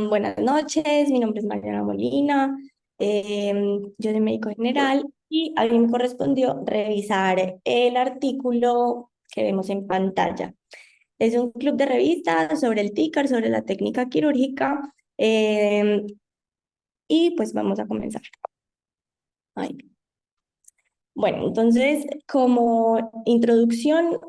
Buenas noches, mi nombre es Mariana Molina, yo soy médico general y a mí me correspondió revisar el artículo que vemos en pantalla. Es un club de revistas sobre el TICAR, sobre la técnica quirúrgica, y pues vamos a comenzar. Ay. Bueno, entonces como introducción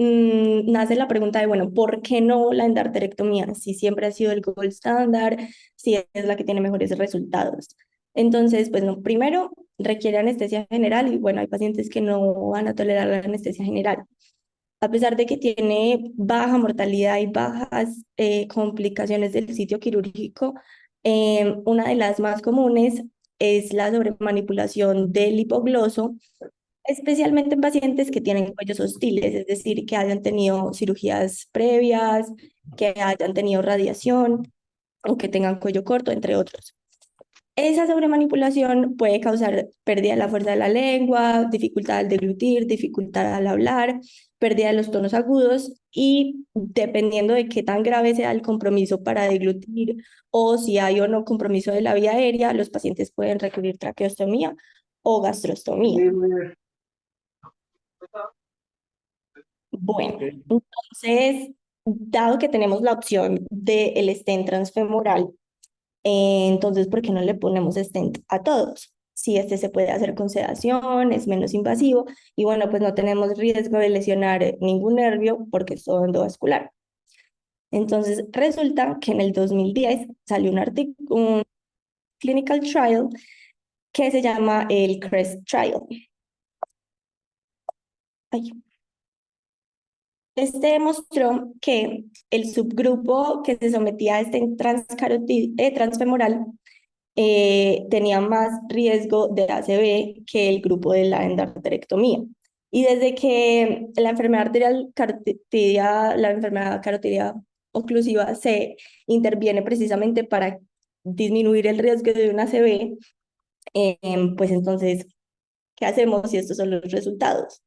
nace la pregunta de, bueno, ¿por qué no la endarterectomía? Si siempre ha sido el gold standard, si es la que tiene mejores resultados. Entonces, pues no, primero requiere anestesia general y bueno, hay pacientes que no van a tolerar la anestesia general. A pesar de que tiene baja mortalidad y bajas complicaciones del sitio quirúrgico, una de las más comunes es la sobremanipulación del hipogloso, especialmente en pacientes que tienen cuellos hostiles, es decir, que hayan tenido cirugías previas, que hayan tenido radiación o que tengan cuello corto, entre otros. Esa sobremanipulación puede causar pérdida de la fuerza de la lengua, dificultad al deglutir, dificultad al hablar, pérdida de los tonos agudos y dependiendo de qué tan grave sea el compromiso para deglutir o si hay o no compromiso de la vía aérea, los pacientes pueden requerir traqueostomía o gastrostomía. Bueno, entonces, dado que tenemos la opción del stent transfemoral, entonces, ¿por qué no le ponemos stent a todos? Si este se puede hacer con sedación, es menos invasivo y bueno, pues no tenemos riesgo de lesionar ningún nervio porque es todo endovascular. Entonces, resulta que en el 2010 salió un clinical trial que se llama el CREST Trial. Ay. Este demostró que el subgrupo que se sometía a este transfemoral tenía más riesgo de ACV que el grupo de la endarterectomía. Y desde que la enfermedad arterial carotidia, la enfermedad carotidia oclusiva se interviene precisamente para disminuir el riesgo de un ACV, pues entonces, ¿qué hacemos si estos son los resultados?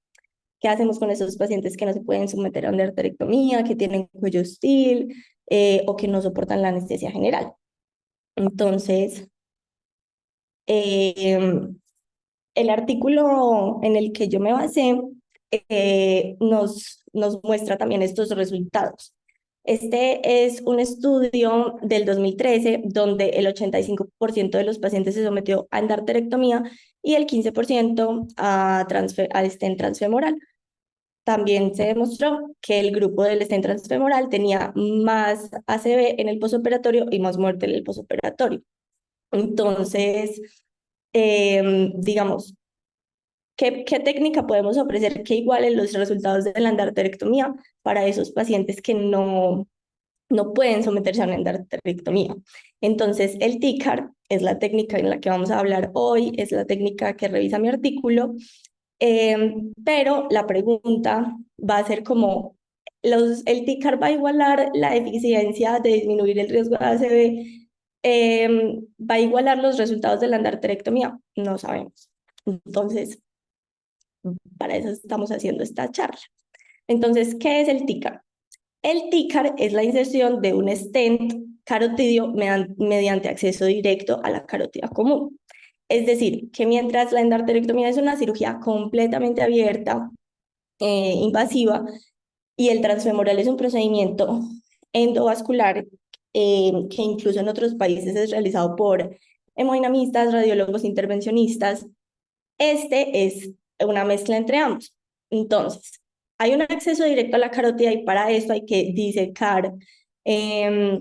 ¿Qué hacemos con esos pacientes que no se pueden someter a una endarterectomía, que tienen cuello hostil o que no soportan la anestesia general? Entonces, eh, el artículo en el que yo me basé nos muestra también estos resultados. Este es un estudio del 2013 donde el 85% de los pacientes se sometió a endarterectomía y el 15% a stent transfemoral. También se demostró que el grupo del stent transfemoral tenía más ACV en el posoperatorio y más muerte en el posoperatorio. Entonces, digamos, ¿qué técnica podemos ofrecer que iguale los resultados de la endarterectomía para esos pacientes que no pueden someterse a una endarterectomía? Entonces, el TICAR es la técnica en la que vamos a hablar hoy, es la técnica que revisa mi artículo, pero la pregunta va a ser como, ¿el TICAR va a igualar la eficiencia de disminuir el riesgo de ACV? ¿Va a igualar los resultados de la endarterectomía? No sabemos. Entonces, para eso estamos haciendo esta charla. Entonces, ¿qué es el TICAR? El TICAR es la inserción de un stent carotidio mediante acceso directo a la carótida común. Es decir, que mientras la endarterectomía es una cirugía completamente abierta, invasiva, y el transfemoral es un procedimiento endovascular que incluso en otros países es realizado por hemodinamistas, radiólogos intervencionistas, este es una mezcla entre ambos. Entonces, hay un acceso directo a la carótida y para esto hay que disecar eh,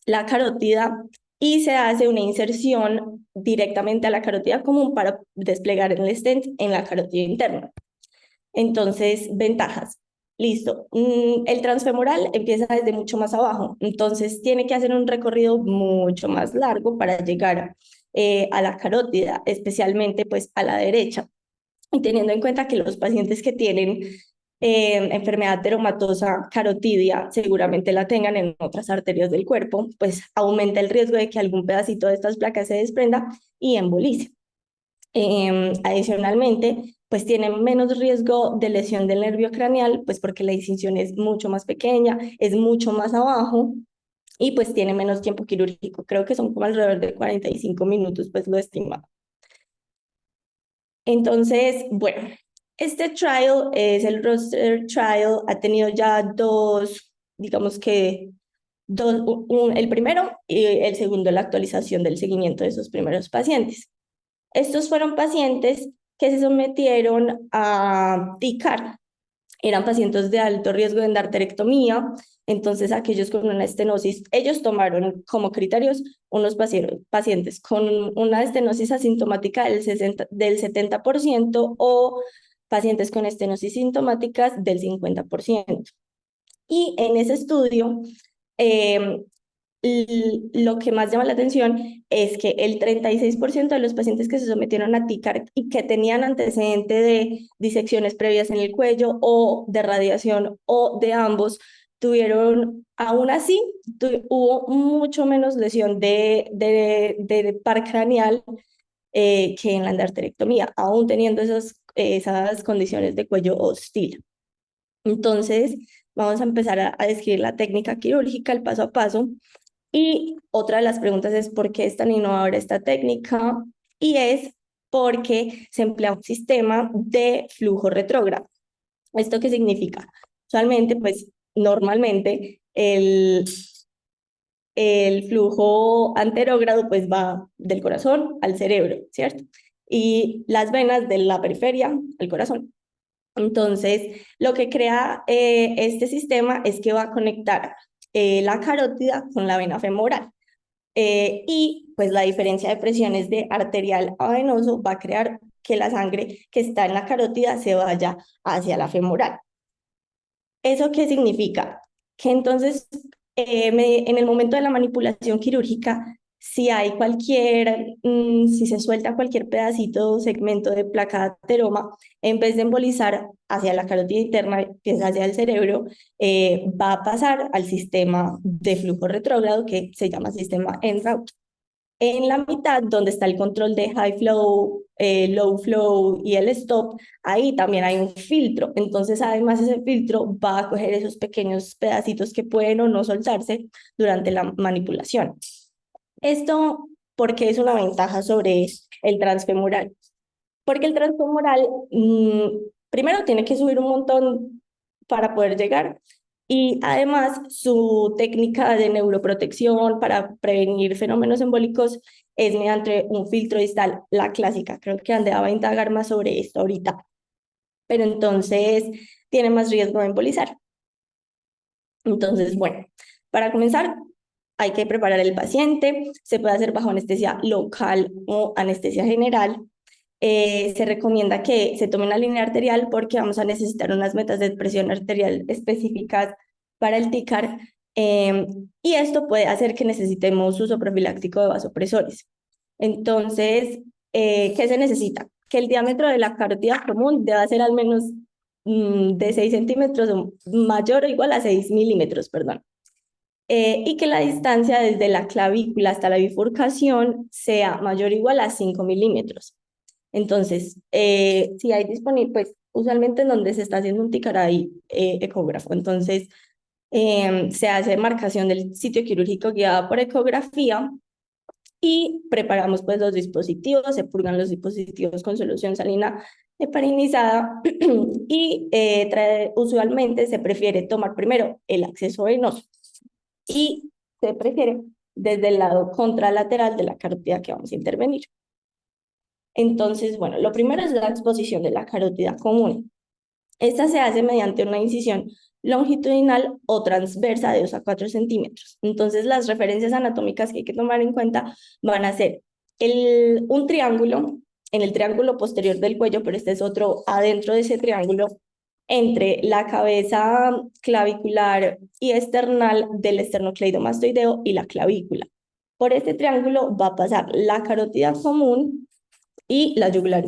la carótida y se hace una inserción directamente a la carótida común para desplegar el stent en la carótida interna. Entonces, ventajas. Listo. El transfemoral empieza desde mucho más abajo, entonces tiene que hacer un recorrido mucho más largo para llegar a la carótida, especialmente pues a la derecha. Y teniendo en cuenta que los pacientes que tienen enfermedad dermatosa carotidia seguramente la tengan en otras arterias del cuerpo, pues aumenta el riesgo de que algún pedacito de estas placas se desprenda y embolice. Adicionalmente, pues tienen menos riesgo de lesión del nervio craneal, pues porque la incisión es mucho más pequeña, es mucho más abajo y pues tiene menos tiempo quirúrgico. Creo que son como alrededor de 45 minutos, pues lo estimado. Entonces, bueno, este trial es el roster trial, ha tenido ya dos, digamos que dos, el primero y el segundo, la actualización del seguimiento de esos primeros pacientes. Estos fueron pacientes que se sometieron a TICAR, eran pacientes de alto riesgo de endarterectomía, entonces aquellos con una estenosis, ellos tomaron como criterios unos pacientes con una estenosis asintomática del 70% o pacientes con estenosis sintomáticas del 50%. Y en ese estudio, eh, lo que más llama la atención es que el 36% de los pacientes que se sometieron a TICAR y que tenían antecedente de disecciones previas en el cuello o de radiación o de ambos, tuvieron, aún así, hubo mucho menos lesión de par craneal que en la endarterectomía, aún teniendo esas condiciones de cuello hostil. Entonces, vamos a empezar a describir la técnica quirúrgica, el paso a paso. Y otra de las preguntas es por qué es tan innovadora esta técnica y es porque se emplea un sistema de flujo retrógrado. ¿Esto qué significa? Usualmente, pues normalmente el flujo anterógrado pues va del corazón al cerebro, ¿cierto? Y las venas de la periferia al corazón. Entonces, lo que crea este sistema es que va a conectar la carótida con la vena femoral. Y pues la diferencia de presiones de arterial a venoso va a crear que la sangre que está en la carótida se vaya hacia la femoral. ¿Eso qué significa? Que entonces en el momento de la manipulación quirúrgica, si hay si se suelta cualquier pedacito o segmento de placa de ateroma, en vez de embolizar hacia la carótida interna, que es hacia el cerebro, va a pasar al sistema de flujo retrógrado que se llama sistema en route. En la mitad, donde está el control de high flow, low flow y el stop, ahí también hay un filtro. Entonces, además, ese filtro va a coger esos pequeños pedacitos que pueden o no soltarse durante la manipulación. Esto, ¿por qué es una ventaja sobre el transfemoral? Porque el transfemoral, primero, tiene que subir un montón para poder llegar. Y además, su técnica de neuroprotección para prevenir fenómenos embólicos es mediante un filtro distal, la clásica. Creo que Andrea va a indagar más sobre esto ahorita. Pero entonces, tiene más riesgo de embolizar. Entonces, bueno, para comenzar, hay que preparar el paciente. Se puede hacer bajo anestesia local o anestesia general. Se recomienda que se tome una línea arterial porque vamos a necesitar unas metas de presión arterial específicas para el TICAR, y esto puede hacer que necesitemos uso profiláctico de vasopresores. Entonces, ¿qué se necesita? Que el diámetro de la carótida común deba ser al menos de 6 centímetros o mayor o igual a 6 milímetros, perdón. Y que la distancia desde la clavícula hasta la bifurcación sea mayor o igual a 5 milímetros. Entonces, si hay disponible, pues usualmente en donde se está haciendo un TICAR hay ecógrafo. Entonces, se hace marcación del sitio quirúrgico guiada por ecografía y preparamos pues los dispositivos, se purgan los dispositivos con solución salina heparinizada y usualmente se prefiere tomar primero el acceso venoso y se prefiere desde el lado contralateral de la carótida que vamos a intervenir. Entonces, bueno, lo primero es la exposición de la carótida común. Esta se hace mediante una incisión longitudinal o transversa de 2 a 4 centímetros. Entonces, las referencias anatómicas que hay que tomar en cuenta van a ser un triángulo en el triángulo posterior del cuello, pero este es otro adentro de ese triángulo, entre la cabeza clavicular y esternal del esternocleidomastoideo y la clavícula. Por este triángulo va a pasar la carótida común y la yugular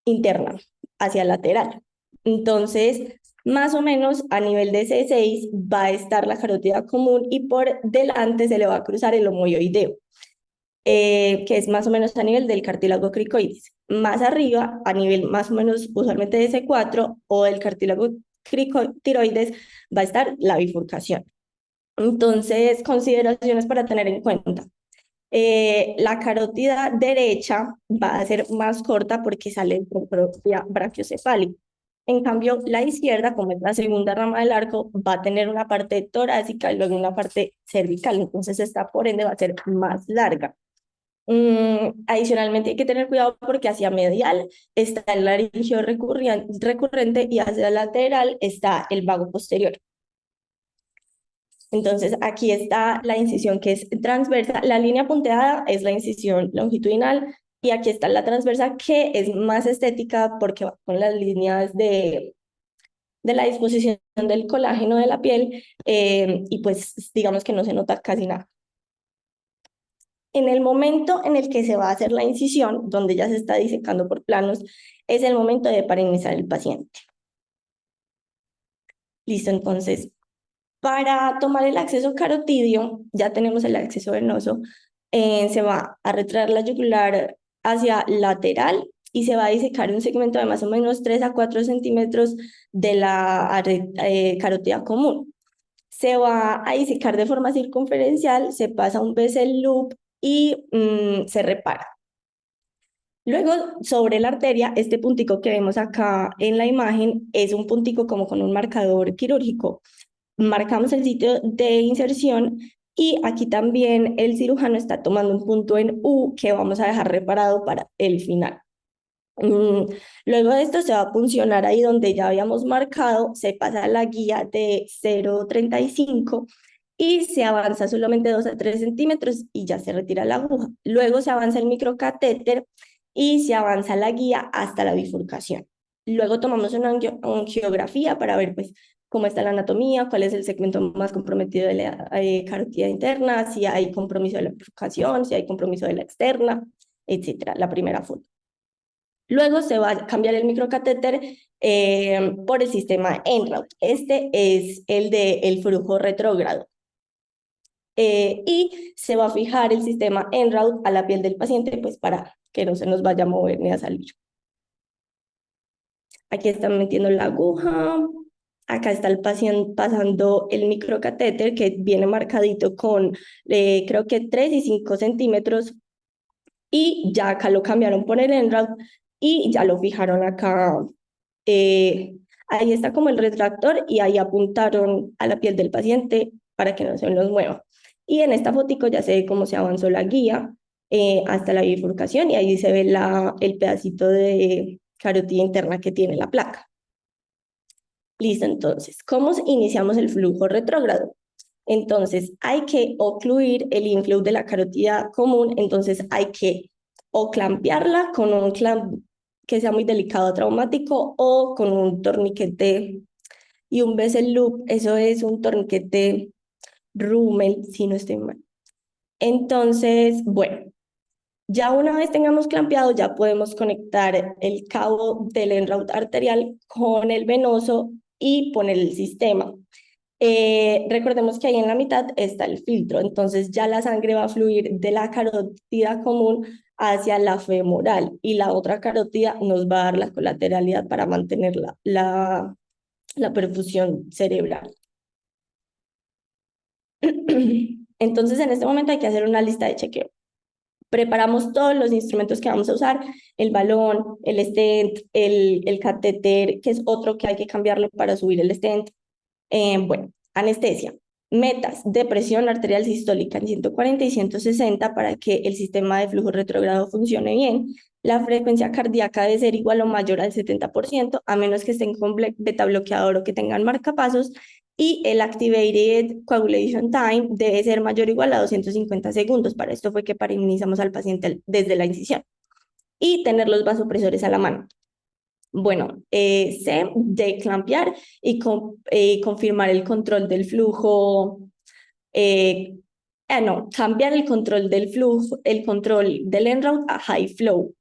interna hacia lateral. Entonces, más o menos a nivel de C6 va a estar la carótida común y por delante se le va a cruzar el homoioideo, que es más o menos a nivel del cartílago cricoides. Más arriba, a nivel más o menos usualmente de C4 o del cartílago cricotiroides, va a estar la bifurcación. Entonces, consideraciones para tener en cuenta. La carótida derecha va a ser más corta porque sale por propia brachiocefálica. En cambio, la izquierda, como es la segunda rama del arco, va a tener una parte torácica y luego una parte cervical. Entonces, esta por ende va a ser más larga. Adicionalmente, hay que tener cuidado porque hacia medial está el laringio recurrente y hacia lateral está el vago posterior. Entonces, aquí está la incisión que es transversa. La línea punteada es la incisión longitudinal y aquí está la transversa que es más estética porque va con las líneas de la disposición del colágeno de la piel y pues digamos que no se nota casi nada. En el momento en el que se va a hacer la incisión, donde ya se está disecando por planos, es el momento de parenizar el paciente. Listo, entonces para tomar el acceso carotidio, ya tenemos el acceso venoso, se va a retraer la yugular hacia lateral y se va a disecar un segmento de más o menos 3 a 4 centímetros de la carótida común. Se va a disecar de forma circunferencial, se pasa un Bessel loop y se repara. Luego, sobre la arteria, este puntico que vemos acá en la imagen es un puntico como con un marcador quirúrgico. Marcamos el sitio de inserción y aquí también el cirujano está tomando un punto en U que vamos a dejar reparado para el final. Luego de esto se va a puncionar ahí donde ya habíamos marcado, se pasa la guía de 0,35 y se avanza solamente 2 a 3 centímetros y ya se retira la aguja. Luego se avanza el microcatéter y se avanza la guía hasta la bifurcación. Luego tomamos una angiografía para ver pues cómo está la anatomía, cuál es el segmento más comprometido de la carótida interna, si hay compromiso de la bifurcación, si hay compromiso de la externa, etcétera. La primera foto. Luego se va a cambiar el microcatéter por el sistema EnRoute. Este es el del flujo retrógrado. Y se va a fijar el sistema EnRoute a la piel del paciente pues para que no se nos vaya a mover ni a salir. Aquí están metiendo la aguja. Acá está el paciente pasando el microcatéter que viene marcadito con creo que 3 y 5 centímetros y ya acá lo cambiaron por el EnRoute y ya lo fijaron acá. Ahí está como el retractor y ahí apuntaron a la piel del paciente para que no se nos mueva. Y en esta fotico ya se ve cómo se avanzó la guía hasta la bifurcación y ahí se ve el pedacito de carótida interna que tiene la placa. Listo, entonces, ¿cómo iniciamos el flujo retrógrado? Entonces, hay que ocluir el inflow de la carótida común, entonces hay que o clampearla con un clamp que sea muy delicado, traumático, o con un torniquete y un Bessel loop, eso es un torniquete Rummel, si no estoy mal. Entonces, bueno, ya una vez tengamos clampeado, ya podemos conectar el cabo del EnRoute arterial con el venoso y poner el sistema. Recordemos que ahí en la mitad está el filtro, entonces ya la sangre va a fluir de la carótida común hacia la femoral y la otra carótida nos va a dar la colateralidad para mantener la perfusión cerebral. Entonces en este momento hay que hacer una lista de chequeo. Preparamos todos los instrumentos que vamos a usar, el balón, el stent, el catéter, que es otro que hay que cambiarlo para subir el stent. Bueno, anestesia. Metas de presión arterial sistólica en 140 y 160 para que el sistema de flujo retrógrado funcione bien. La frecuencia cardíaca debe ser igual o mayor al 70%, a menos que estén con beta bloqueador o que tengan marcapasos. Y el activated coagulation time debe ser mayor o igual a 250 segundos. Para esto fue que parinizamos al paciente desde la incisión. Y tener los vasopresores a la mano. Bueno, C, de clampear y confirmar el control del flujo, no, cambiar el control del flujo, el control del EnRoute a high flow.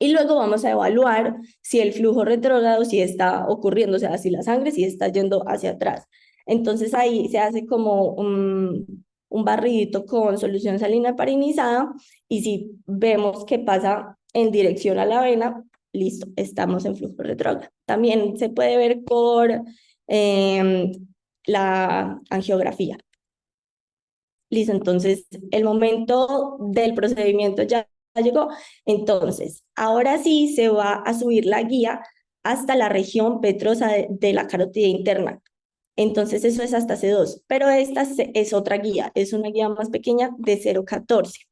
Y luego vamos a evaluar si el flujo retrógrado, si está ocurriendo, o sea, si la sangre, si está yendo hacia atrás. Entonces ahí se hace como un barridito con solución salina parinizada y si vemos que pasa en dirección a la vena, listo, estamos en flujo retrógrado. También se puede ver por la angiografía. Listo, entonces el momento del procedimiento ya llegó. Entonces, ahora sí se va a subir la guía hasta la región petrosa de la carótida interna. Entonces, eso es hasta C2, pero esta es otra guía, es una guía más pequeña de 0,14.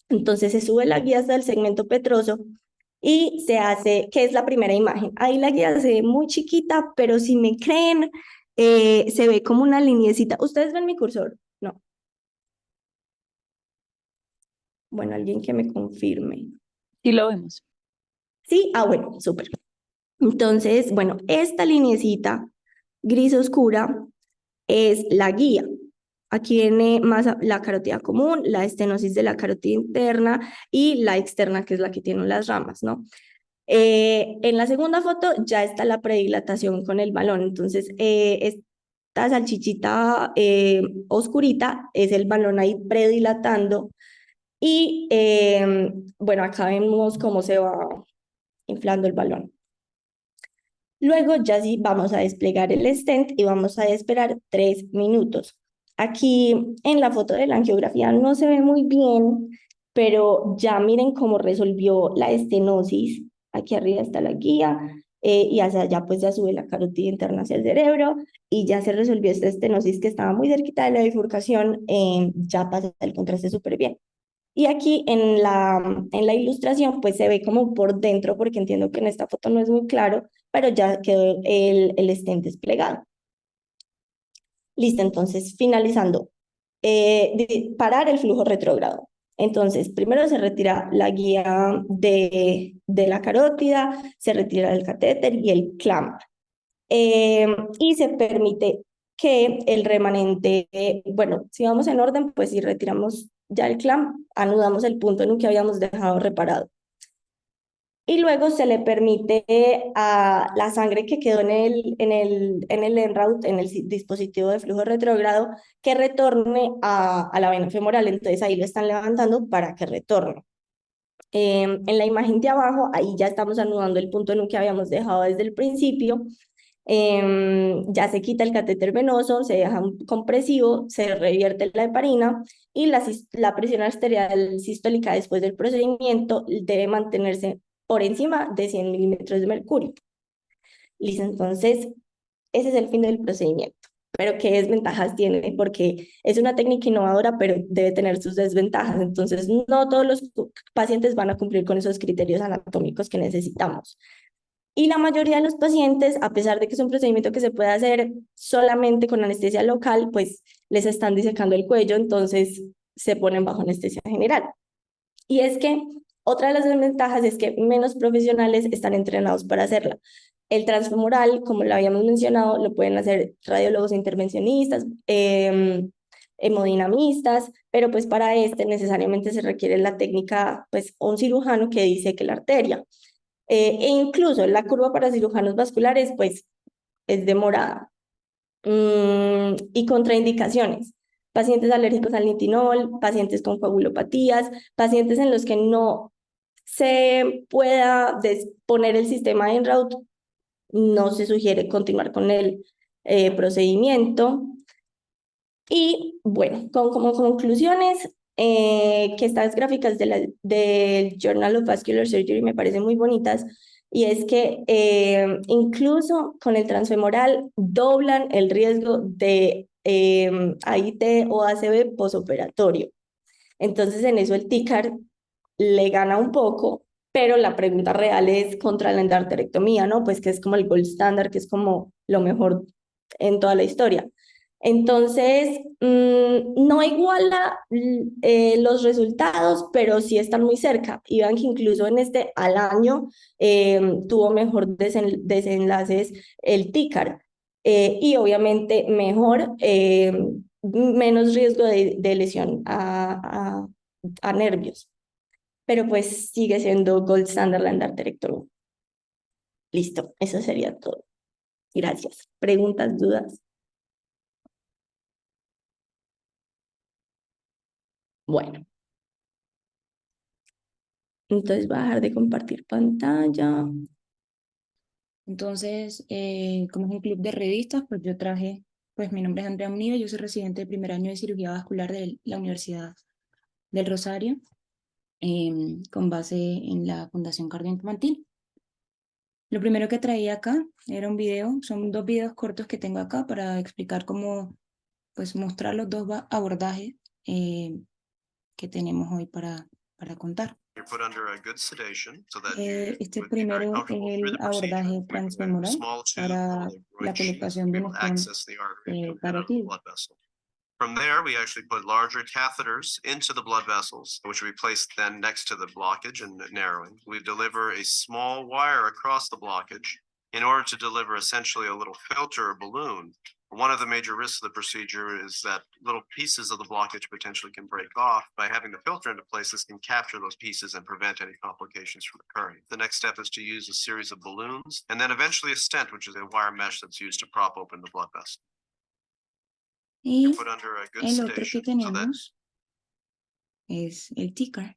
Entonces, se sube la guía hasta el segmento petroso y se hace, que es la primera imagen. Ahí la guía se ve muy chiquita, pero si me creen, se ve como una lineecita. ¿Ustedes ven mi cursor? No. Bueno, alguien que me confirme. Sí lo vemos. Sí, bueno, súper. Entonces, bueno, esta lineecita gris oscura es la guía. Aquí viene más la carótida común, la estenosis de la carótida interna y la externa, que es la que tiene las ramas, ¿no? En la segunda foto ya está la predilatación con el balón. Entonces, esta salchichita oscurita es el balón ahí predilatando. Y bueno, acá vemos cómo se va inflando el balón. Luego ya sí vamos a desplegar el stent y vamos a esperar 3 minutos. Aquí en la foto de la angiografía no se ve muy bien, pero ya miren cómo resolvió la estenosis. Aquí arriba está la guía y hacia allá pues ya sube la carótida interna hacia el cerebro y ya se resolvió esta estenosis que estaba muy cerquita de la bifurcación, ya pasa el contraste súper bien. Y aquí en la ilustración pues se ve como por dentro, porque entiendo que en esta foto no es muy claro, pero ya quedó el stent desplegado. Listo, entonces finalizando, parar el flujo retrógrado. Entonces, primero se retira la guía de la carótida, se retira el catéter y el clamp. Y se permite que el remanente, bueno, si vamos en orden, pues si retiramos ya el clamp, anudamos el punto en el que habíamos dejado reparado. Y luego se le permite a la sangre que quedó en el en route, en el dispositivo de flujo retrógrado, que retorne a la vena femoral. Entonces ahí lo están levantando para que retorne. En la imagen de abajo, ahí ya estamos anudando el punto en el que habíamos dejado desde el principio. Ya se quita el catéter venoso, se deja un compresivo, se revierte la heparina y la presión arterial sistólica después del procedimiento debe mantenerse por encima de 100 milímetros de mercurio. Listo, entonces ese es el fin del procedimiento. Pero ¿qué desventajas tiene? Porque es una técnica innovadora, pero debe tener sus desventajas. Entonces, no todos los pacientes van a cumplir con esos criterios anatómicos que necesitamos. Y la mayoría de los pacientes, a pesar de que es un procedimiento que se puede hacer solamente con anestesia local, pues les están disecando el cuello, entonces se ponen bajo anestesia general. Y es que otra de las desventajas es que menos profesionales están entrenados para hacerla. El transfemoral, como lo habíamos mencionado, lo pueden hacer radiólogos intervencionistas, hemodinamistas, pero pues para este necesariamente se requiere la técnica, pues un cirujano que diseque la arteria. E incluso la curva para cirujanos vasculares, pues, es demorada. Y contraindicaciones. Pacientes alérgicos al nitinol, pacientes con coagulopatías, pacientes en los que no se pueda poner el sistema en route, no se sugiere continuar con el procedimiento. Y bueno, como conclusiones, que estas gráficas del Journal of Vascular Surgery me parecen muy bonitas, y es que incluso con el transfemoral doblan el riesgo de AIT o ACV posoperatorio. Entonces en eso el TICAR le gana un poco, pero la pregunta real es contra la endarterectomía, ¿no? Pues que es como el gold standard, que es como lo mejor en toda la historia. Entonces, no iguala los resultados, pero sí están muy cerca. Y vean que incluso en este al año tuvo mejor desenlaces el TICAR. Y obviamente mejor, menos riesgo de lesión a nervios. Pero pues sigue siendo gold standard la endarterectomía. Listo, eso sería todo. Gracias. ¿Preguntas, dudas? Bueno. Entonces voy a dejar de compartir pantalla. Entonces, como es un club de revistas, pues yo traje Pues mi nombre es Andrea Muniva, yo soy residente de primer año de cirugía vascular de la Universidad del Rosario, con base en la Fundación Cardioinfantil. Lo primero que traía acá era un video, son 2 videos cortos que tengo acá para explicar cómo, pues mostrar los 2 abordajes que tenemos hoy para contar. Este primero es el abordaje transfemoral para la colocación de un stent carotídeo. From there, we actually put larger catheters into the blood vessels, which we place then next to the blockage and narrowing. We deliver a small wire across the blockage in order to deliver essentially a little filter or balloon. One of the major risks of the procedure is that little pieces of the blockage potentially can break off. By having the filter into place, this can capture those pieces and prevent any complications from occurring. The next step is to use a series of balloons and then eventually a stent, which is a wire mesh that's used to prop open the blood vessel. Y el otro que tenemos es el TCAR.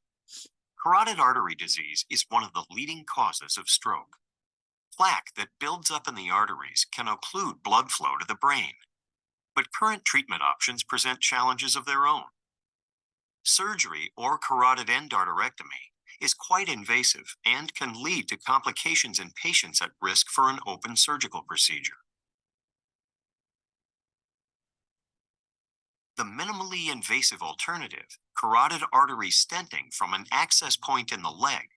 Carotid artery disease is one of the leading causes of stroke. Plaque that builds up in the arteries can occlude blood flow to the brain, but current treatment options present challenges of their own. Surgery or carotid endarterectomy is quite invasive and can lead to complications in patients at risk for an open surgical procedure. The minimally invasive alternative, carotid artery stenting from an access point in the leg,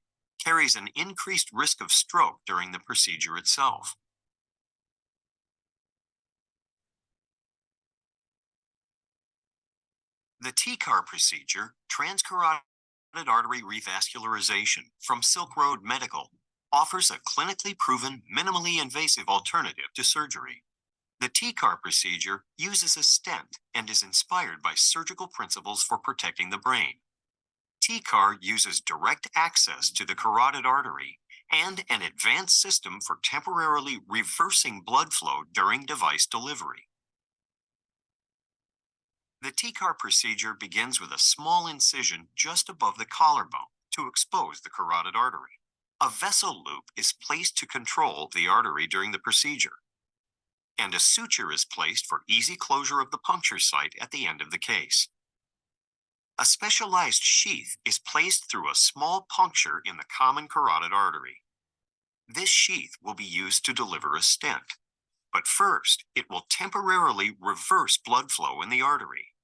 carries an increased risk of stroke during the procedure itself. The TCAR procedure, transcarotid artery revascularization from Silk Road Medical, offers a clinically proven, minimally invasive alternative to surgery. The TCAR procedure uses a stent and is inspired by surgical principles for protecting the brain. TCAR uses direct access to the carotid artery and an advanced system for temporarily reversing blood flow during device delivery. The TCAR procedure begins with a small incision just above the collarbone to expose the carotid artery. A vessel loop is placed to control the artery during the procedure, and a suture is placed for easy closure of the puncture site at the end of the case. A specialized sheath is placed through a small puncture in the common carotid artery. This sheath will be used to deliver a stent, but first it will temporarily reverse blood flow in the artery.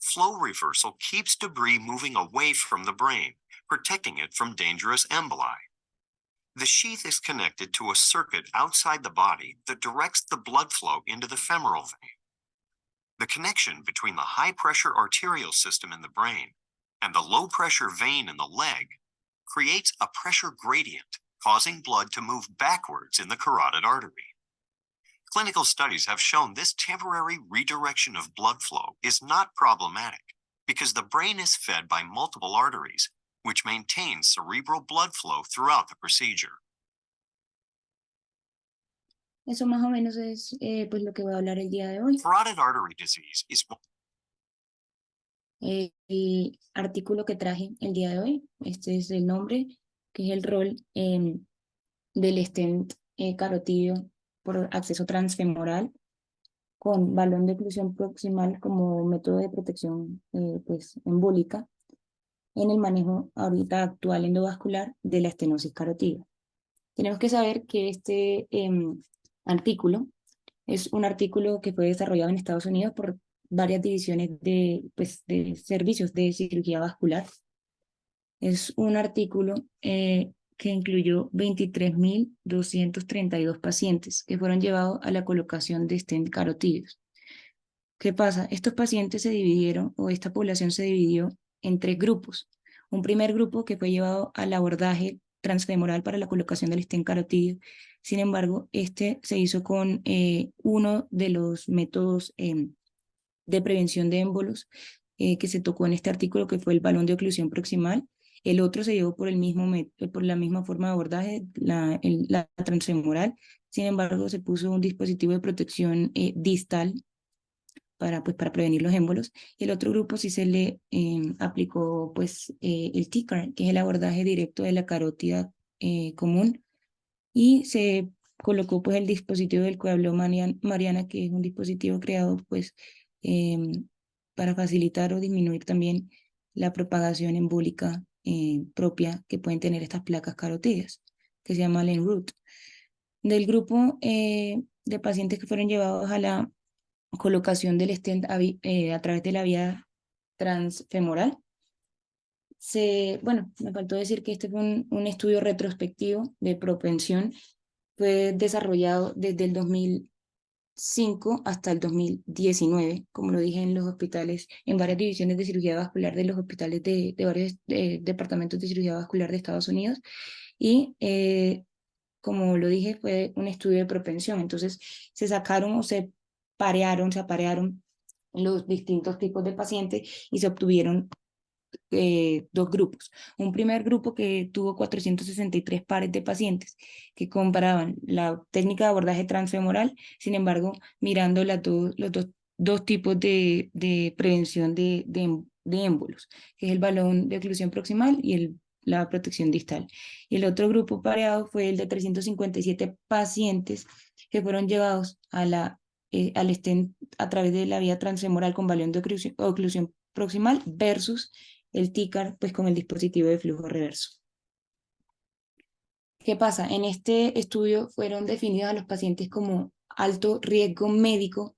Flow reversal keeps debris moving away from the brain, protecting it from dangerous emboli. The sheath is connected to a circuit outside the body that directs the blood flow into the femoral vein. The connection between the high-pressure arterial system in the brain and the low-pressure vein in the leg creates a pressure gradient, causing blood to move backwards in the carotid artery. Clinical studies have shown this temporary redirection of blood flow is not problematic because the brain is fed by multiple arteries, which maintains cerebral blood flow throughout the procedure. Eso más o menos es pues lo que voy a hablar el día de hoy. Carotid artery disease is el artículo que traje el día de hoy, este es el nombre, que es el rol del stent carotídeo por acceso transfemoral con balón de oclusión proximal como método de protección pues embólica en el manejo ahorita actual endovascular de la estenosis carotídea. Tenemos que saber que este artículo es un artículo que fue desarrollado en Estados Unidos por varias divisiones de servicios de cirugía vascular. Es un artículo que incluyó 23.232 pacientes que fueron llevados a la colocación de stent carotídeos. ¿Qué pasa? Estos pacientes se dividieron, o esta población se dividió en 3 grupos. Un primer grupo que fue llevado al abordaje transfemoral para la colocación del stent carotídeo. Sin embargo, este se hizo con uno de los métodos de prevención de émbolos que se tocó en este artículo, que fue el balón de oclusión proximal. El otro se llevó por la misma forma de abordaje, la transfemoral. Sin embargo, se puso un dispositivo de protección distal para prevenir los émbolos. Y el otro grupo sí se le aplicó el TCAR, que es el abordaje directo de la carótida común, y se colocó pues el dispositivo del que habló Mariana, que es un dispositivo creado pues para facilitar o disminuir también la propagación embólica propia que pueden tener estas placas carotídeas, que se llama Lenroot. Del grupo de pacientes que fueron llevados a la colocación del stent a través de la vía transfemoral, bueno, me faltó decir que este fue un estudio retrospectivo de propensión, fue desarrollado desde el 2005 hasta el 2019, como lo dije, en los hospitales, en varias divisiones de cirugía vascular de los hospitales de varios departamentos de cirugía vascular de Estados Unidos, y como lo dije, fue un estudio de propensión. Entonces se sacaron o se aparearon los distintos tipos de pacientes y se obtuvieron dos grupos. Un primer grupo que tuvo 463 pares de pacientes que comparaban la técnica de abordaje transfemoral, sin embargo, mirando los dos tipos de prevención de émbolos, que es el balón de oclusión proximal y la protección distal. Y el otro grupo pareado fue el de 357 pacientes que fueron llevados al stent a través de la vía transfemoral con balón de oclusión proximal versus el TICAR pues con el dispositivo de flujo reverso. ¿Qué pasa? En este estudio fueron definidos a los pacientes como alto riesgo médico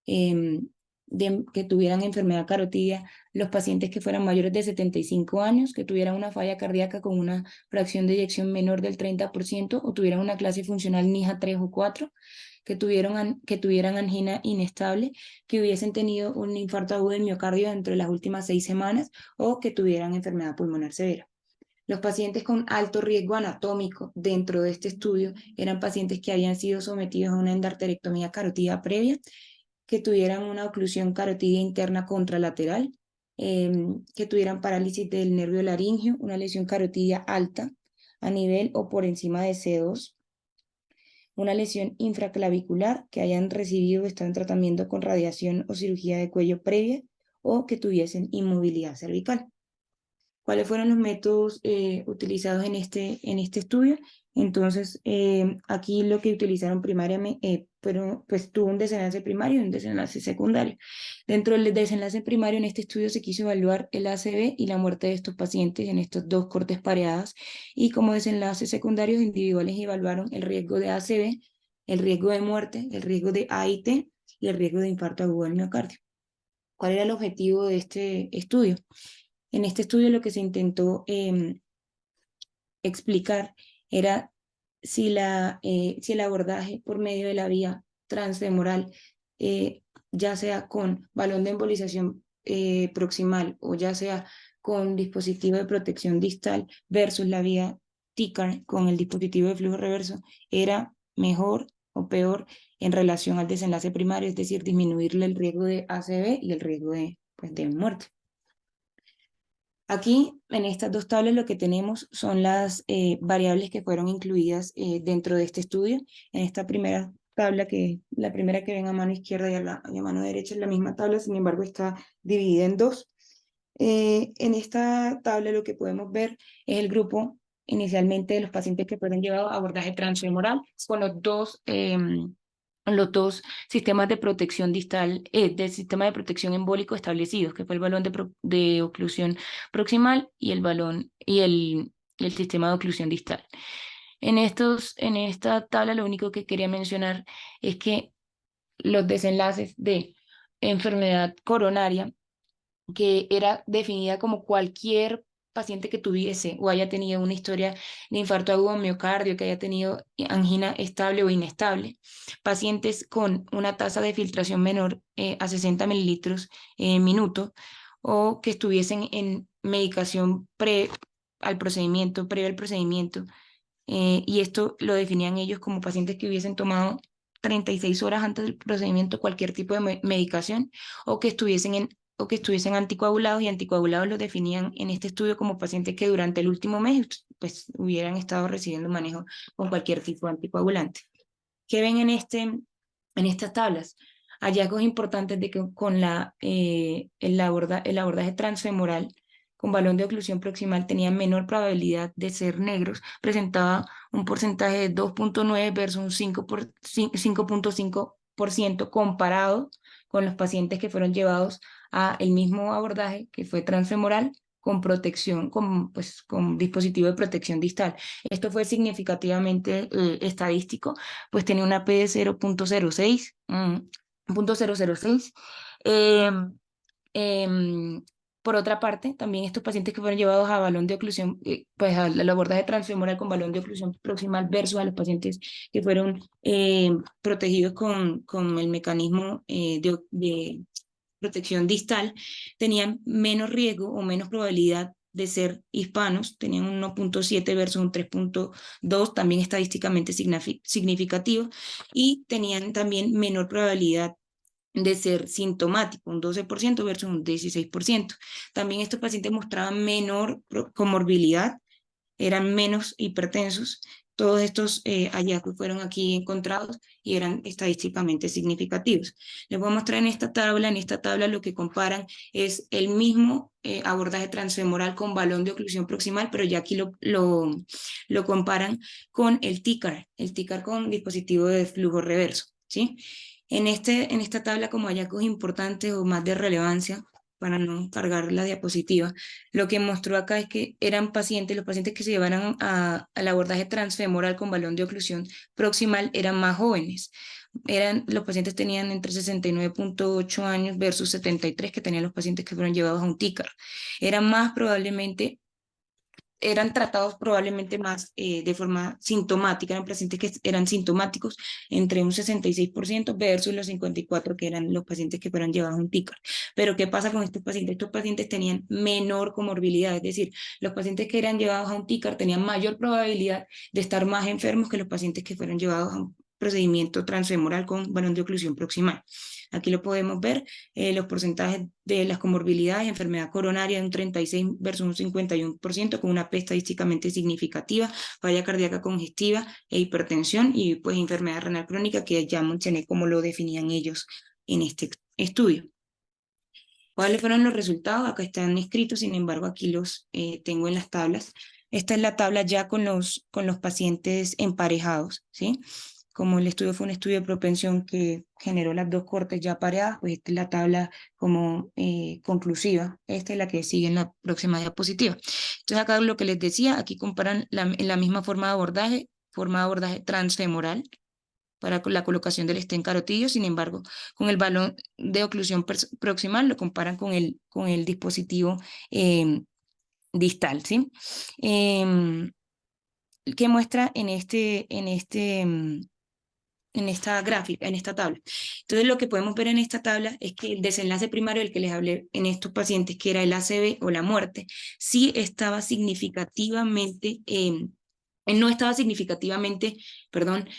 que tuvieran enfermedad carotidia, los pacientes que fueran mayores de 75 años, que tuvieran una falla cardíaca con una fracción de eyección menor del 30% o tuvieran una clase funcional NIHA 3 o 4, que tuvieran angina inestable, que hubiesen tenido un infarto agudo del miocardio dentro de las últimas 6 semanas o que tuvieran enfermedad pulmonar severa. Los pacientes con alto riesgo anatómico dentro de este estudio eran pacientes que habían sido sometidos a una endarterectomía carotídea previa, que tuvieran una oclusión carotídea interna contralateral, que tuvieran parálisis del nervio laríngeo, una lesión carotídea alta a nivel o por encima de C2, una lesión infraclavicular, que hayan recibido o están en tratamiento con radiación o cirugía de cuello previa, o que tuviesen inmovilidad cervical. ¿Cuáles fueron los métodos utilizados en este estudio? Entonces, aquí lo que utilizaron primariamente, pues tuvo un desenlace primario y un desenlace secundario. Dentro del desenlace primario, en este estudio se quiso evaluar el ACV y la muerte de estos pacientes en estos dos cortes pareadas, y como desenlaces secundarios individuales evaluaron el riesgo de ACV, el riesgo de muerte, el riesgo de AIT y el riesgo de infarto agudo del miocardio. ¿Cuál era el objetivo de este estudio? En este estudio lo que se intentó explicar era si el abordaje por medio de la vía transfemoral, ya sea con balón de embolización proximal o ya sea con dispositivo de protección distal versus la vía TICAR con el dispositivo de flujo reverso, era mejor o peor en relación al desenlace primario, es decir, disminuirle el riesgo de ACV y el riesgo de muerte. Aquí, en estas dos tablas, lo que tenemos son las variables que fueron incluidas dentro de este estudio. En esta primera tabla, la primera que ven a mano izquierda y a mano derecha es la misma tabla, sin embargo está dividida en dos. En esta tabla lo que podemos ver es el grupo inicialmente de los pacientes que fueron llevados a abordaje transfemoral con los dos sistemas de protección distal, del sistema de protección embólico establecidos, que fue el balón de oclusión proximal y el sistema de oclusión distal. En esta tabla lo único que quería mencionar es que los desenlaces de enfermedad coronaria, que era definida como cualquier paciente que tuviese o haya tenido una historia de infarto agudo miocardio, que haya tenido angina estable o inestable, pacientes con una tasa de filtración menor a 60 mililitros minuto, o que estuviesen en medicación previo al procedimiento, y esto lo definían ellos como pacientes que hubiesen tomado 36 horas antes del procedimiento cualquier tipo de medicación, o que estuviesen anticoagulados, y anticoagulados los definían en este estudio como pacientes que durante el último mes pues hubieran estado recibiendo manejo con cualquier tipo de anticoagulante. ¿Qué ven en estas tablas? Hallazgos importantes de que con el abordaje transfemoral con balón de oclusión proximal tenían menor probabilidad de ser negros, presentaba un porcentaje de 2.9 versus un 5.5% comparado con los pacientes que fueron llevados a el mismo abordaje que fue transfemoral con protección, con dispositivo de protección distal. Esto fue significativamente estadístico, pues tenía una P de 0.06, por otra parte, también estos pacientes que fueron llevados a balón de oclusión, pues al abordaje transfemoral con balón de oclusión proximal versus a los pacientes que fueron protegidos con el mecanismo de protección distal, tenían menos riesgo o menos probabilidad de ser hispanos, tenían un 1.7 versus un 3.2, también estadísticamente significativo, y tenían también menor probabilidad de ser sintomático, un 12% versus un 16%. También estos pacientes mostraban menor comorbilidad, eran menos hipertensos. Todos estos hallazgos fueron aquí encontrados y eran estadísticamente significativos. Les voy a mostrar en esta tabla lo que comparan es el mismo abordaje transfemoral con balón de oclusión proximal, pero ya aquí lo comparan con el TICAR con dispositivo de flujo reverso, ¿sí? En esta tabla, como hallazgos importantes o más de relevancia, para no cargar la diapositiva, lo que mostró acá es que eran pacientes, los pacientes que se llevaron al abordaje transfemoral con balón de oclusión proximal eran más jóvenes. Los pacientes tenían entre 69.8 años versus 73 que tenían los pacientes que fueron llevados a un TICAR. Eran tratados probablemente más de forma sintomática, eran pacientes que eran sintomáticos entre un 66% versus los 54% que eran los pacientes que fueron llevados a un TICAR. Pero ¿qué pasa con estos pacientes? Estos pacientes tenían menor comorbilidad, es decir, los pacientes que eran llevados a un TICAR tenían mayor probabilidad de estar más enfermos que los pacientes que fueron llevados a un procedimiento transfemoral con balón de oclusión proximal. Aquí lo podemos ver, los porcentajes de las comorbilidades, enfermedad coronaria de un 36 versus un 51%, con una P estadísticamente significativa, falla cardíaca congestiva e hipertensión, y pues enfermedad renal crónica, que ya mencioné cómo lo definían ellos en este estudio. ¿Cuáles fueron los resultados? Acá están escritos, sin embargo aquí los tengo en las tablas. Esta es la tabla ya con los pacientes emparejados, ¿sí? Como el estudio fue un estudio de propensión que generó las dos cortes ya pareadas, pues esta es la tabla como conclusiva. Esta es la que sigue en la próxima diapositiva. Entonces acá lo que les decía, aquí comparan en la misma forma de abordaje transfemoral para la colocación del stent carotidio, sin embargo, con el balón de oclusión proximal lo comparan con el dispositivo distal, ¿sí? Que muestra en esta gráfica, en esta tabla. Entonces lo que podemos ver en esta tabla es que el desenlace primario del que les hablé en estos pacientes, que era el ACV o la muerte, sí estaba significativamente, no estaba significativamente, perdón,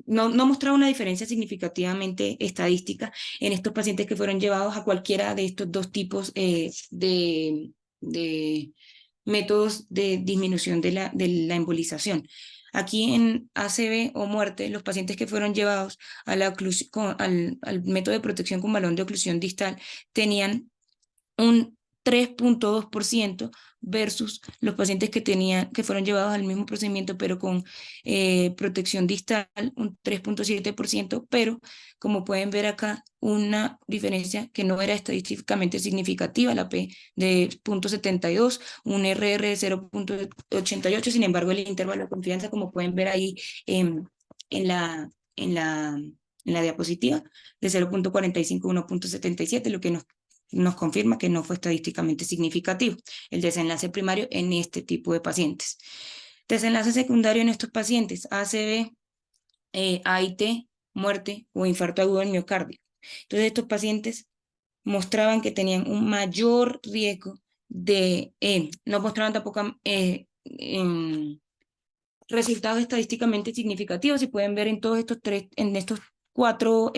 no mostraba una diferencia significativamente estadística en estos pacientes que fueron llevados a cualquiera de estos dos tipos de métodos de disminución de la embolización. Aquí en ACV o muerte, los pacientes que fueron llevados a al método de protección con balón de oclusión distal tenían un 3.2% versus los pacientes que fueron llevados al mismo procedimiento pero con protección distal, un 3.7%, pero como pueden ver acá, una diferencia que no era estadísticamente significativa, la P de 0.72, un RR de 0.88, sin embargo el intervalo de confianza, como pueden ver ahí en la diapositiva, de 0.45 a 1.77, lo que nos confirma que no fue estadísticamente significativo el desenlace primario en este tipo de pacientes. Desenlace secundario en estos pacientes, ACV, AIT, muerte o infarto agudo del miocardio. Entonces estos pacientes mostraban que tenían un mayor riesgo no mostraban tampoco resultados estadísticamente significativos. Si pueden ver en todos estos cuatro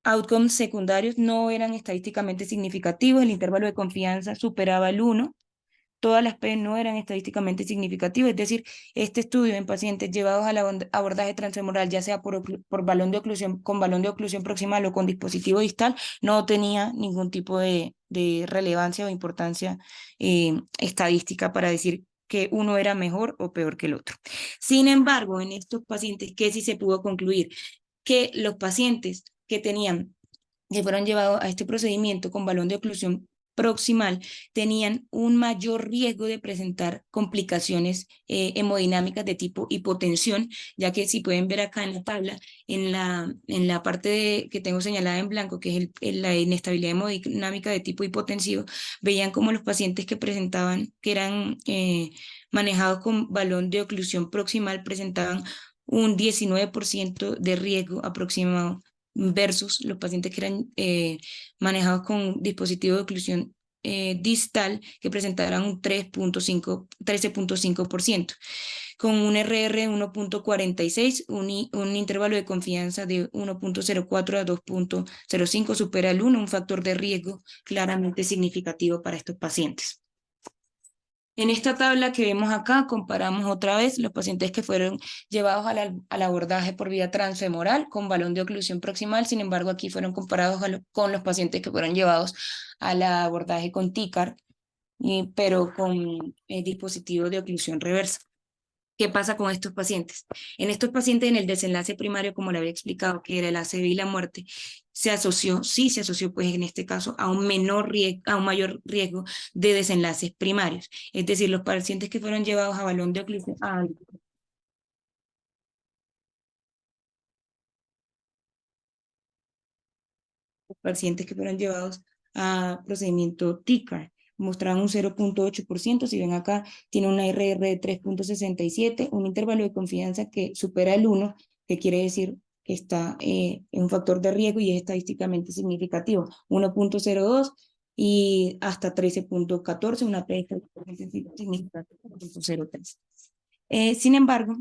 outcomes secundarios no eran estadísticamente significativos, el intervalo de confianza superaba el 1, todas las P no eran estadísticamente significativas, es decir, este estudio en pacientes llevados al abordaje transfemoral, ya sea por balón de oclusión, con balón de oclusión proximal o con dispositivo distal, no tenía ningún tipo de relevancia o importancia estadística para decir que uno era mejor o peor que el otro. Sin embargo, en estos pacientes, ¿qué sí se pudo concluir? Que los pacientes que fueron llevados a este procedimiento con balón de oclusión proximal tenían un mayor riesgo de presentar complicaciones hemodinámicas de tipo hipotensión, ya que si pueden ver acá en la tabla, en la parte que tengo señalada en blanco, que es la inestabilidad hemodinámica de tipo hipotensivo, veían como los pacientes que eran manejados con balón de oclusión proximal presentaban un 19% de riesgo aproximado versus los pacientes que eran manejados con dispositivo de oclusión distal que presentaran un 13.5%, con un RR de 1.46, un intervalo de confianza de 1.04 a 2.05, supera el 1, un factor de riesgo claramente significativo para estos pacientes. En esta tabla que vemos acá, comparamos otra vez los pacientes que fueron llevados al abordaje por vía transfemoral con balón de oclusión proximal. Sin embargo, aquí fueron comparados con los pacientes que fueron llevados al abordaje con TICAR, pero con dispositivo de oclusión reversa. ¿Qué pasa con estos pacientes? En estos pacientes, en el desenlace primario, como le había explicado, que era el ACV y la muerte, se asoció pues en este caso a un mayor riesgo de desenlaces primarios. Es decir, los pacientes que fueron llevados a balón de oclusión, los pacientes que fueron llevados a procedimiento TICAR mostraban un 0.8%, si ven acá, tiene una RR de 3.67, un intervalo de confianza que supera el 1, que quiere decir que está en un factor de riesgo y es estadísticamente significativo, 1.02 y hasta 13.14, una P significativa de 0.03. Sin embargo,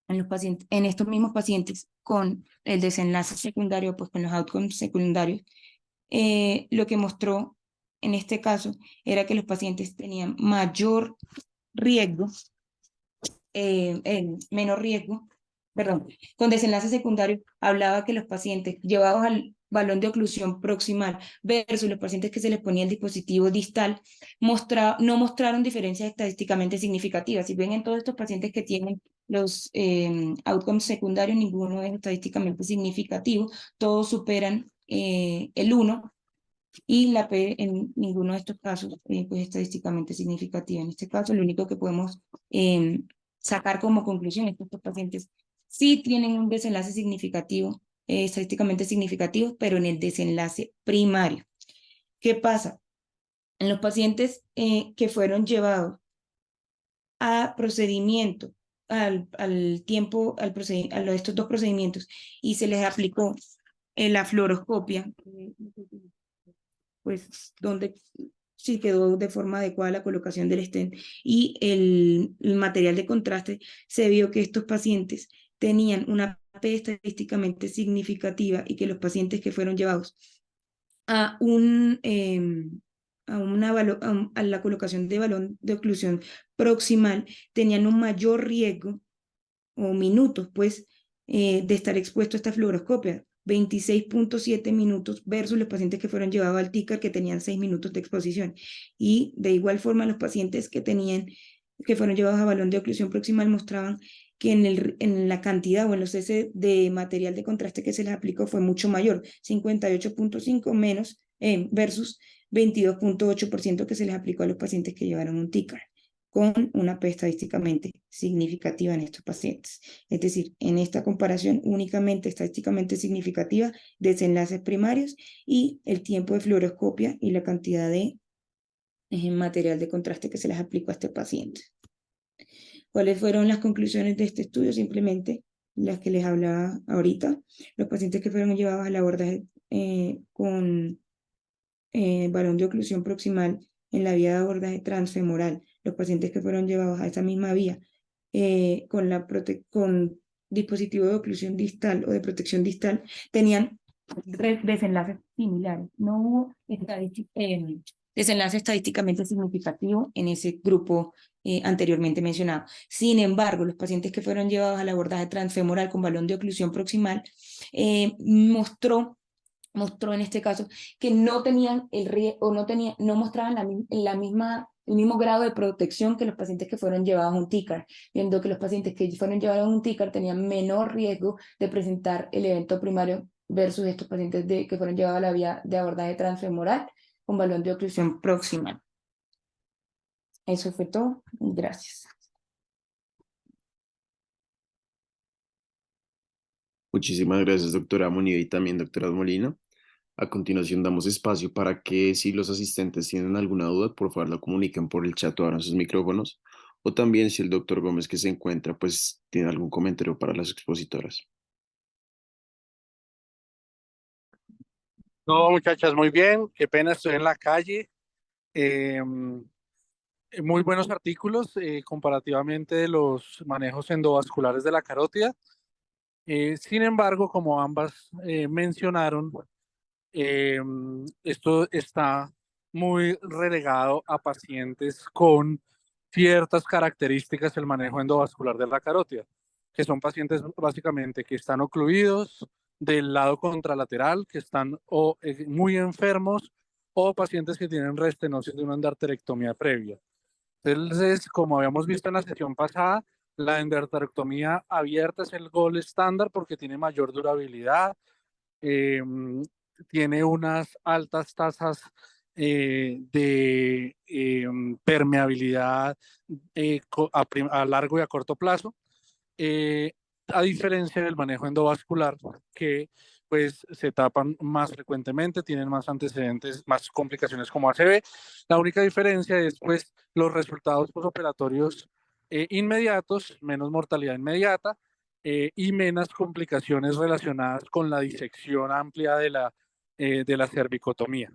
en estos mismos pacientes con el desenlace secundario, pues con los outcomes secundarios, lo que mostró en este caso era que los pacientes tenían mayor riesgo, menor riesgo, perdón, con desenlace secundario hablaba que los pacientes llevados al balón de oclusión proximal versus los pacientes que se les ponía el dispositivo distal no mostraron diferencias estadísticamente significativas. Si ven en todos estos pacientes que tienen los outcomes secundarios, ninguno es estadísticamente significativo, todos superan el 1, y la P en ninguno de estos casos pues estadísticamente significativa. En este caso, lo único que podemos sacar como conclusión es que estos pacientes sí tienen un desenlace significativo, estadísticamente significativo, pero en el desenlace primario. ¿Qué pasa? En los pacientes que fueron llevados a procedimiento, a estos dos procedimientos, y se les aplicó la fluoroscopia, pues donde sí quedó de forma adecuada la colocación del stent y el material de contraste, se vio que estos pacientes tenían una P estadísticamente significativa y que los pacientes que fueron llevados a la colocación de balón de oclusión proximal tenían un mayor riesgo o minutos, pues, de estar expuesto a esta fluoroscopia, 26.7 minutos versus los pacientes que fueron llevados al TICAR que tenían 6 minutos de exposición. Y de igual forma los pacientes que fueron llevados a balón de oclusión proximal mostraban que en la cantidad o en los cc de material de contraste que se les aplicó fue mucho mayor, 58.5 menos versus 22.8% que se les aplicó a los pacientes que llevaron un TICAR, con una P estadísticamente significativa en estos pacientes. Es decir, en esta comparación únicamente estadísticamente significativa, desenlaces primarios y el tiempo de fluoroscopia y la cantidad de material de contraste que se les aplicó a este paciente. ¿Cuáles fueron las conclusiones de este estudio? Simplemente las que les hablaba ahorita. Los pacientes que fueron llevados al abordaje con balón de oclusión proximal en la vía de abordaje transfemoral, los pacientes que fueron llevados a esa misma vía con dispositivo de oclusión distal o de protección distal, tenían desenlaces similares. No hubo desenlace estadísticamente significativo en ese grupo anteriormente mencionado. Sin embargo, los pacientes que fueron llevados al abordaje transfemoral con balón de oclusión proximal mostró en este caso que no tenían no mostraban la misma el mismo grado de protección que los pacientes que fueron llevados a un TICAR, viendo que los pacientes que fueron llevados a un TICAR tenían menor riesgo de presentar el evento primario versus estos pacientes que fueron llevados a la vía de abordaje transfemoral con balón de oclusión proximal. Eso fue todo. Gracias. Muchísimas gracias, doctora Munier y también doctora Molina. A continuación damos espacio para que si los asistentes tienen alguna duda, por favor la comuniquen por el chat o abran sus micrófonos. O también si el doctor Gómez que se encuentra, pues tiene algún comentario para las expositoras. No, muchachas, muy bien. Qué pena, estoy en la calle. Eh, Muy buenos artículos comparativamente de los manejos endovasculares de la carótida. Sin embargo, como ambas mencionaron, esto está muy relegado a pacientes con ciertas características del manejo endovascular de la carótida, que son pacientes básicamente que están ocluidos del lado contralateral, que están muy enfermos, o pacientes que tienen restenosis de una endarterectomía previa. Entonces, como habíamos visto en la sesión pasada, la endarterectomía abierta es el gold estándar porque tiene mayor durabilidad, eh, tiene unas altas tasas de permeabilidad a largo y a corto plazo, eh, a diferencia del manejo endovascular, que pues se tapan más frecuentemente, tienen más antecedentes, más complicaciones como ACV. La única diferencia es pues los resultados postoperatorios inmediatos, menos mortalidad inmediata y menos complicaciones relacionadas con la disección amplia de la cervicotomía.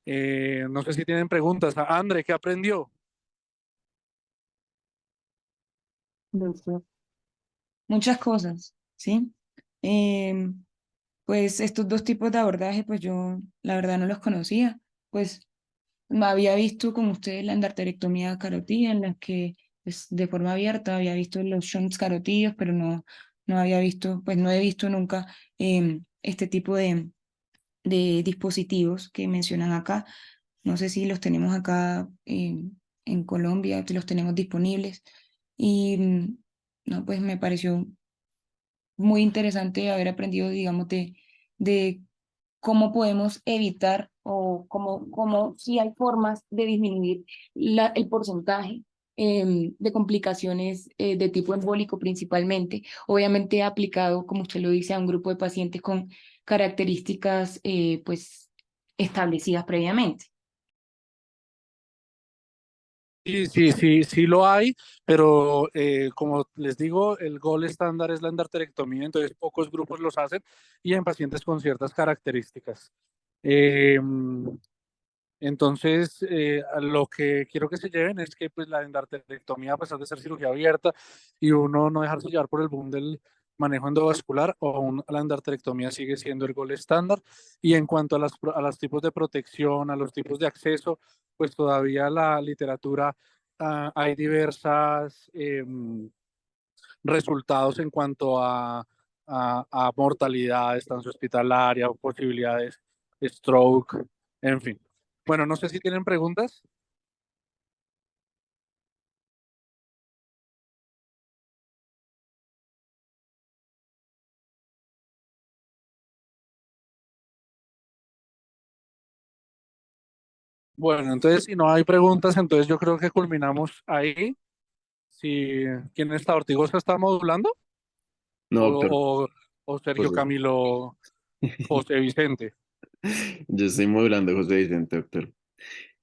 No sé si tienen preguntas. André, ¿qué aprendió? Muchas cosas, ¿sí? Pues estos dos tipos de abordaje, pues yo la verdad no los conocía. Pues había visto con ustedes la endarterectomía carotídea, en la que pues, de forma abierta había visto los shunts carotídeos, pero no había visto, pues no he visto nunca este tipo de dispositivos que mencionan acá. No sé si los tenemos acá en Colombia, si los tenemos disponibles. Y no, pues me pareció muy interesante haber aprendido, digamos, de cómo podemos evitar o cómo si hay formas de disminuir el porcentaje de complicaciones de tipo embólico principalmente, obviamente aplicado, como usted lo dice, a un grupo de pacientes con características pues establecidas previamente. Sí lo hay, pero como les digo, el gold estándar es la endarterectomía, entonces pocos grupos los hacen y en pacientes con ciertas características. Eh, entonces, lo que quiero que se lleven es que pues, la endarterectomía, a pesar de ser cirugía abierta y uno no dejarse llevar por el boom del manejo endovascular, la endarterectomía sigue siendo el gold estándar. Y en cuanto a los tipos de protección, a los tipos de acceso, pues todavía la literatura, hay diversas resultados en cuanto a mortalidad, estancia hospitalaria, posibilidades de stroke, en fin. Bueno, no sé si tienen preguntas. Bueno, entonces si no hay preguntas, entonces yo creo que culminamos ahí. Si, ¿quién está? ¿Ortigosa está modulando? No, doctor. O Sergio José. Camilo, José Vicente. Yo estoy modulando, José Vicente, doctor.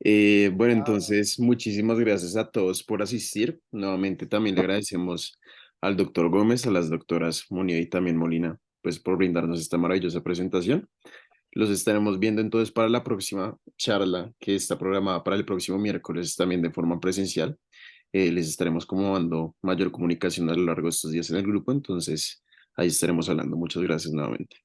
Bueno, entonces, muchísimas gracias a todos por asistir. Nuevamente también le agradecemos al doctor Gómez, a las doctoras Munier y también Molina, pues por brindarnos esta maravillosa presentación. Los estaremos viendo entonces para la próxima charla que está programada para el próximo miércoles también de forma presencial. Les estaremos como dando mayor comunicación a lo largo de estos días en el grupo, entonces ahí estaremos hablando. Muchas gracias nuevamente.